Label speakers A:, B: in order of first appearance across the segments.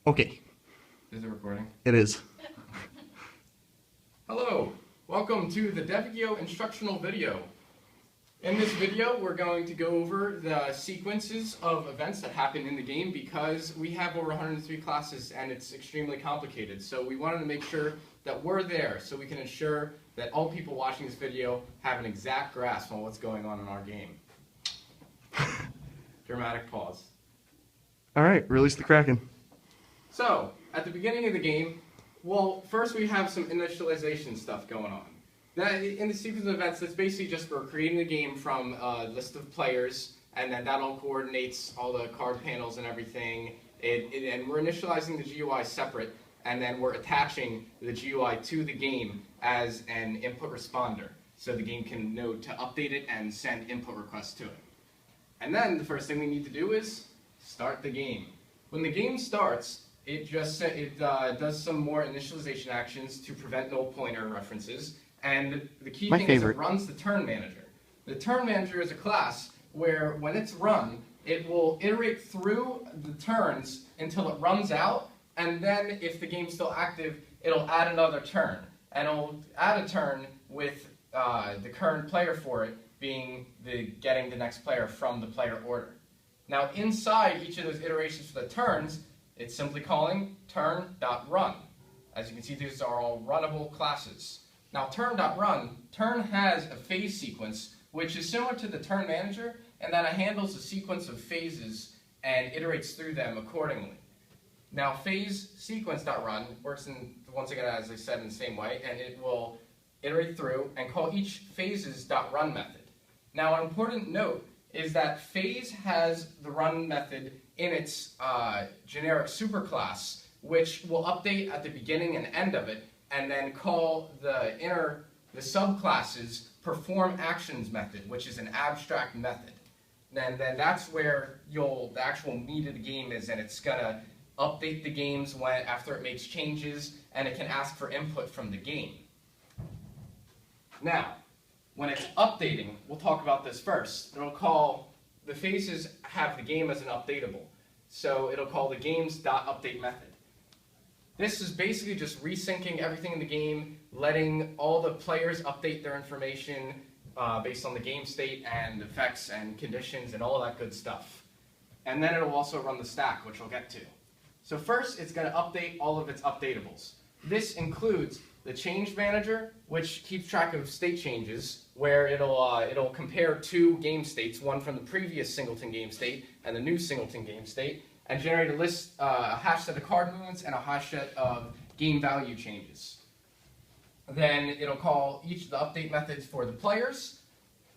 A: Okay,
B: Is it recording?
A: it is.
B: Hello, welcome to the DevGioh instructional video. In this video, we're going to go over the sequences of events that happen in the game because we have over 103 classes and it's extremely complicated. So we wanted to make sure that we're there so we can ensure that all people watching this video have an exact grasp on what's going on in our game. Dramatic pause.
A: All right, release the Kraken.
B: So, at the beginning of the game, well, first we have some initialization stuff going on. That, in the sequence of events, that's basically just we're creating the game from a list of players, and then that all coordinates all the card panels and everything, and we're initializing the GUI separate, and then we're attaching the GUI to the game as an input responder, so the game can know to update it and send input requests to it. And then the first thing we need to do is start the game. When the game starts, it does some more initialization actions to prevent null pointer references, and the key thing is it runs the turn manager. The turn manager is a class where when it's run, it will iterate through the turns until it runs out, and then if the game's still active, it'll add another turn. And it'll add a turn with the current player for it being getting the next player from the player order. Now inside each of those iterations for the turns, it's simply calling turn.run. As you can see, these are all runnable classes. Now turn.run, turn has a phase sequence, which is similar to the turn manager, and that it handles a sequence of phases and iterates through them accordingly. Now phase sequence.run works once again, as I said, in the same way, and it will iterate through and call each phases.run method. Now an important note is that phase has the run method in its generic superclass, which will update at the beginning and end of it, and then call the subclasses perform actions method, which is an abstract method. And then that's where the actual meat of the game is, and it's gonna update the games after it makes changes, and it can ask for input from the game. Now, when it's updating, we'll talk about this first. It'll call, the phases have the game as an updatable. So it'll call the games.update method. This is basically just resyncing everything in the game, letting all the players update their information based on the game state and effects and conditions and all that good stuff. And then it'll also run the stack, which we'll get to. So first, it's going to update all of its updatables. This includes the change manager, which keeps track of state changes, where it'll compare two game states, one from the previous singleton game state and the new singleton game state, and generate a hash set of card movements and a hash set of game value changes. Then it'll call each of the update methods for the players.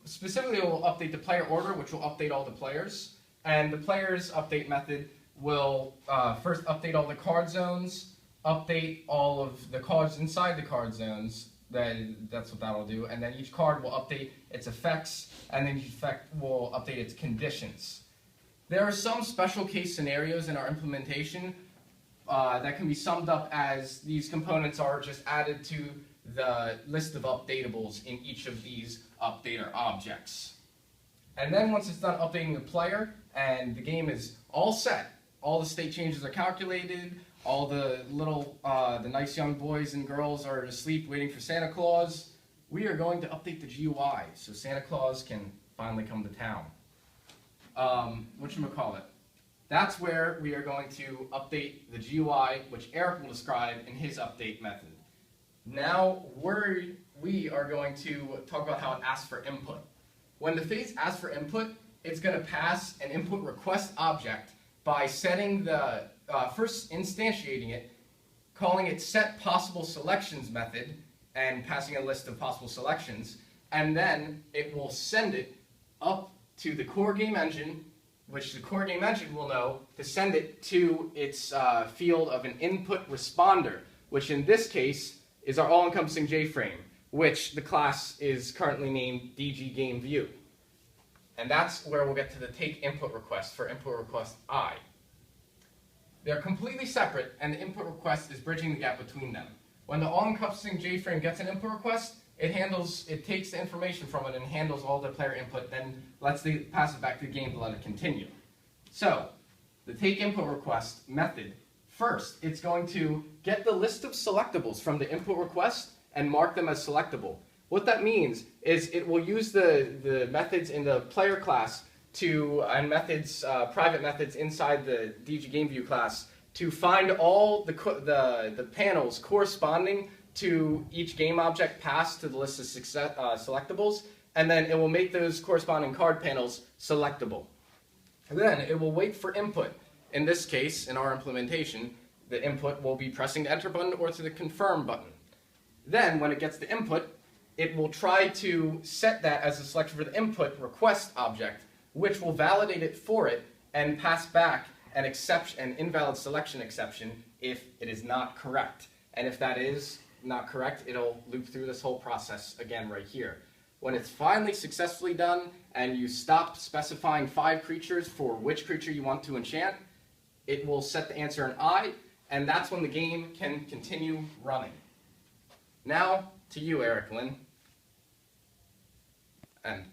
B: Specifically, it will update the player order, which will update all the players. And the players update method will first update all the card zones, update all of the cards inside the card zones. That's what that'll do. And then each card will update its effects, and then each effect will update its conditions. There are some special case scenarios in our implementation that can be summed up as these components are just added to the list of updatables in each of these updater objects. And then once it's done updating the player and the game is all set, all the state changes are calculated, all the the nice young boys and girls are asleep waiting for Santa Claus, we are going to update the GUI so Santa Claus can finally come to town. Whatchamacallit? That's where we are going to update the GUI, which Eric will describe in his update method. Now we are going to talk about how it asks for input. When the phase asks for input, it's going to pass an input request object by setting first instantiating it, calling it set possible selections method, and passing a list of possible selections, and then it will send it up to the core game engine, which the core game engine will know to send it to its field of an input responder, which in this case is our all-encompassing JFrame, which the class is currently named DGGameView. And that's where we'll get to the take input request for input request I. They're completely separate, and the input request is bridging the gap between them. When the all-encompassing JFrame gets an input request, it takes the information from it and handles all the player input, then pass it back to the game to let it continue. So, the take input request method First, it's going to get the list of selectables from the input request and mark them as selectable. What that means is it will use the methods in the player class and methods, private methods inside the DevGioh class to find all the panels corresponding to each game object passed to the list of selectables, and then it will make those corresponding card panels selectable. And then it will wait for input. In this case, in our implementation, the input will be pressing the enter button or the confirm button. Then, when it gets the input, it will try to set that as a selection for the input request object, which will validate it for it and pass back an invalid selection exception if it is not correct. And if that is not correct, it'll loop through this whole process again right here. When it's finally successfully done and you stop specifying 5 creatures for which creature you want to enchant, it will set the answer in I, and that's when the game can continue running. Now, to you, Eric Lynn. End.